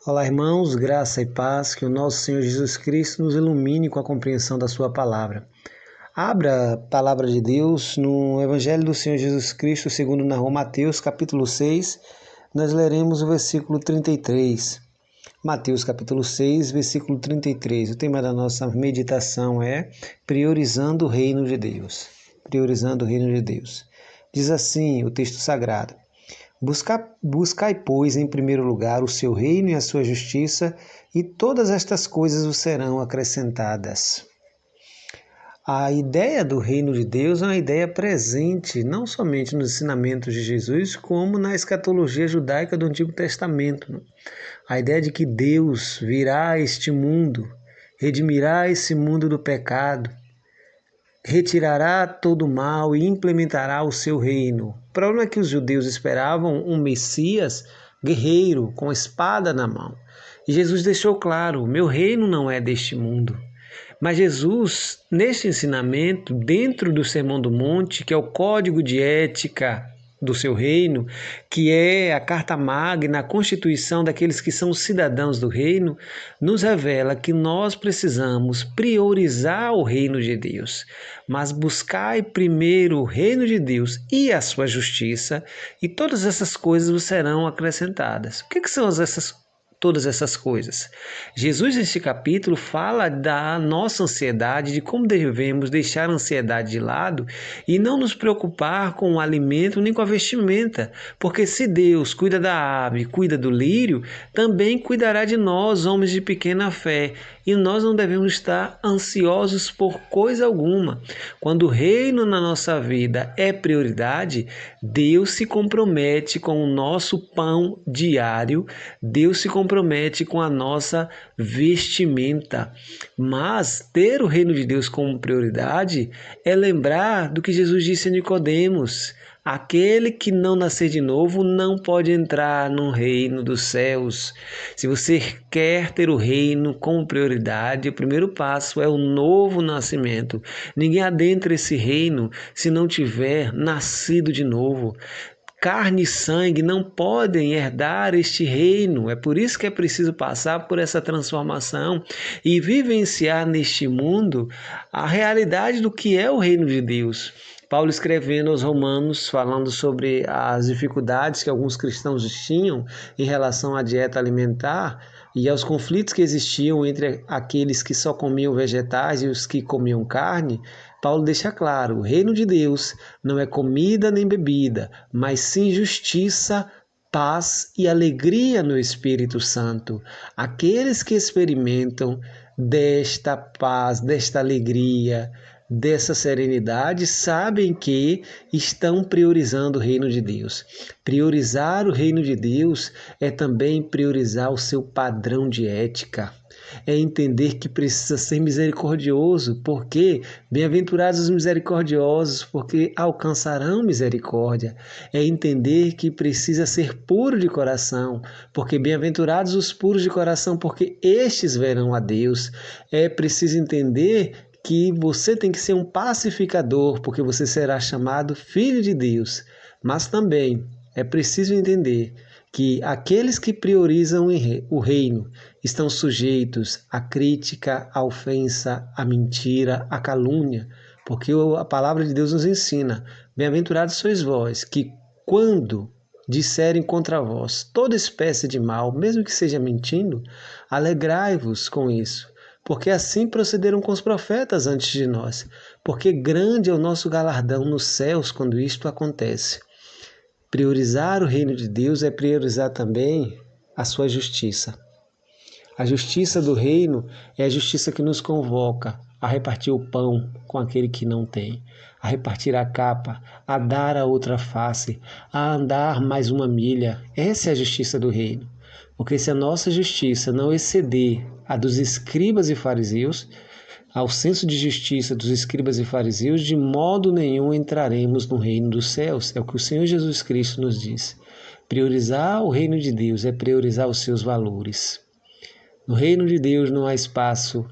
Olá, irmãos, graça e paz, que o nosso Senhor Jesus Cristo nos ilumine com a compreensão da sua palavra. Abra a palavra de Deus no Evangelho do Senhor Jesus Cristo, segundo narrou Mateus, capítulo 6, nós leremos o versículo 33. Mateus, capítulo 6, versículo 33. O tema da nossa meditação é priorizando o reino de Deus. Priorizando o reino de Deus. Diz assim o texto sagrado: Buscai, pois, em primeiro lugar o seu reino e a sua justiça, e todas estas coisas vos serão acrescentadas. A ideia do reino de Deus é uma ideia presente, não somente nos ensinamentos de Jesus, como na escatologia judaica do Antigo Testamento. A ideia de que Deus virá a este mundo, redimirá esse mundo do pecado, retirará todo o mal e implementará o seu reino. O problema é que os judeus esperavam um Messias guerreiro, com espada na mão. E Jesus deixou claro: meu reino não é deste mundo. Mas Jesus, neste ensinamento, dentro do Sermão do Monte, que é o código de ética do seu reino, que é a carta magna, a constituição daqueles que são cidadãos do reino, nos revela que nós precisamos priorizar o reino de Deus. Mas buscai primeiro o reino de Deus e a sua justiça, e todas essas coisas vos serão acrescentadas. O que são todas essas coisas? Jesus, neste capítulo, fala da nossa ansiedade, de como devemos deixar a ansiedade de lado e não nos preocupar com o alimento nem com a vestimenta, porque se Deus cuida da ave, cuida do lírio, também cuidará de nós, homens de pequena fé, e nós não devemos estar ansiosos por coisa alguma. Quando o reino na nossa vida é prioridade, Deus se compromete com o nosso pão diário, Deus se compromete com a nossa vestimenta. Mas ter o reino de Deus como prioridade é lembrar do que Jesus disse a Nicodemos: aquele que não nascer de novo não pode entrar no reino dos céus. Se você quer ter o reino como prioridade, o primeiro passo é o novo nascimento. Ninguém adentra esse reino se não tiver nascido de novo. Carne e sangue não podem herdar este reino. É por isso que é preciso passar por essa transformação e vivenciar neste mundo a realidade do que é o reino de Deus. Paulo, escrevendo aos Romanos, falando sobre as dificuldades que alguns cristãos tinham em relação à dieta alimentar e aos conflitos que existiam entre aqueles que só comiam vegetais e os que comiam carne, Paulo deixa claro: o reino de Deus não é comida nem bebida, mas sim justiça, paz e alegria no Espírito Santo. Aqueles que experimentam desta paz, desta alegria, dessa serenidade, sabem que estão priorizando o reino de Deus. Priorizar o reino de Deus é também priorizar o seu padrão de ética. É entender que precisa ser misericordioso, porque bem-aventurados os misericordiosos, porque alcançarão misericórdia. É entender que precisa ser puro de coração, porque bem-aventurados os puros de coração, porque estes verão a Deus. É preciso entender que você tem que ser um pacificador, porque você será chamado filho de Deus. Mas também é preciso entender que aqueles que priorizam o reino estão sujeitos à crítica, à ofensa, à mentira, à calúnia, porque a palavra de Deus nos ensina: bem-aventurados sois vós, que quando disserem contra vós toda espécie de mal, mesmo que seja mentindo, alegrai-vos com isso. Porque assim procederam com os profetas antes de nós, porque grande é o nosso galardão nos céus quando isto acontece. Priorizar o reino de Deus é priorizar também a sua justiça. A justiça do reino é a justiça que nos convoca a repartir o pão com aquele que não tem, a repartir a capa, a dar a outra face, a andar mais uma milha. Essa é a justiça do reino. Porque se a nossa justiça não exceder a dos escribas e fariseus, ao senso de justiça dos escribas e fariseus, de modo nenhum entraremos no reino dos céus. É o que o Senhor Jesus Cristo nos diz. Priorizar o reino de Deus é priorizar os seus valores. No reino de Deus não há espaço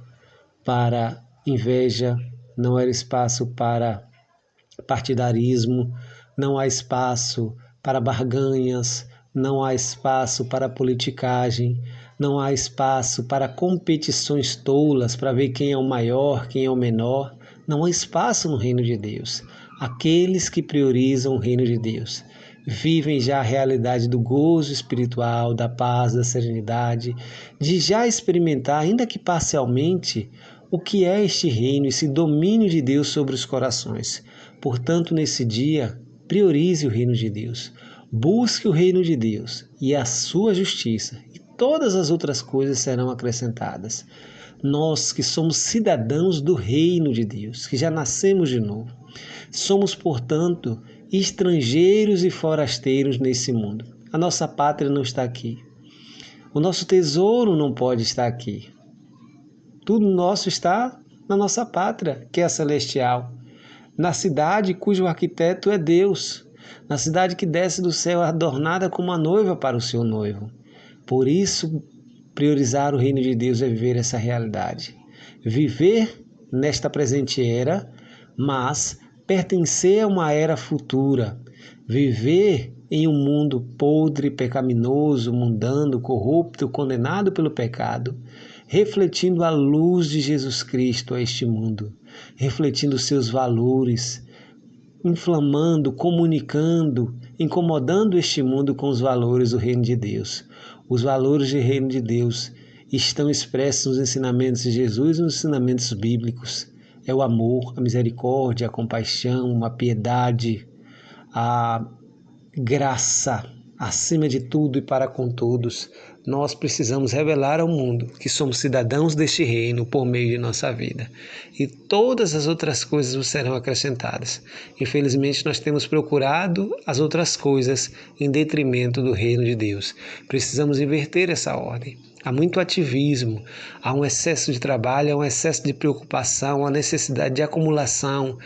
para inveja, não há espaço para partidarismo, não há espaço para barganhas, não há espaço para politicagem, não há espaço para competições tolas para ver quem é o maior, quem é o menor. Não há espaço no reino de Deus. Aqueles que priorizam o reino de Deus vivem já a realidade do gozo espiritual, da paz, da serenidade, de já experimentar, ainda que parcialmente, o que é este reino, esse domínio de Deus sobre os corações. Portanto, nesse dia, priorize o reino de Deus. Busque o reino de Deus e a sua justiça, e todas as outras coisas serão acrescentadas. Nós que somos cidadãos do reino de Deus, que já nascemos de novo, somos, portanto, estrangeiros e forasteiros nesse mundo. A nossa pátria não está aqui. O nosso tesouro não pode estar aqui. Tudo nosso está na nossa pátria, que é a celestial. Na cidade cujo arquiteto é Deus. Na cidade que desce do céu adornada como uma noiva para o seu noivo. Por isso, priorizar o reino de Deus é viver essa realidade. Viver nesta presente era, mas pertencer a uma era futura. Viver em um mundo podre, pecaminoso, mundano, corrupto, condenado pelo pecado, refletindo a luz de Jesus Cristo a este mundo, refletindo seus valores, inflamando, comunicando, incomodando este mundo com os valores do reino de Deus. Os valores do reino de Deus estão expressos nos ensinamentos de Jesus e nos ensinamentos bíblicos. É o amor, a misericórdia, a compaixão, a piedade, a graça, acima de tudo e para com todos. Nós precisamos revelar ao mundo que somos cidadãos deste reino por meio de nossa vida. E todas as outras coisas nos serão acrescentadas. Infelizmente, nós temos procurado as outras coisas em detrimento do reino de Deus. Precisamos inverter essa ordem. Há muito ativismo, há um excesso de trabalho, há um excesso de preocupação, há necessidade de acumulação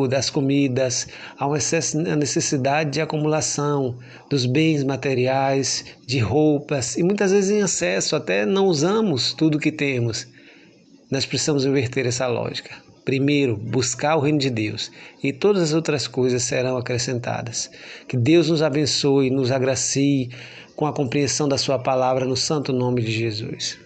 das comidas, há a necessidade de acumulação dos bens materiais, de roupas, e muitas vezes em excesso, até não usamos tudo que temos. Nós precisamos inverter essa lógica. Primeiro, buscar o reino de Deus, e todas as outras coisas serão acrescentadas. Que Deus nos abençoe e nos agracie com a compreensão da sua palavra no santo nome de Jesus.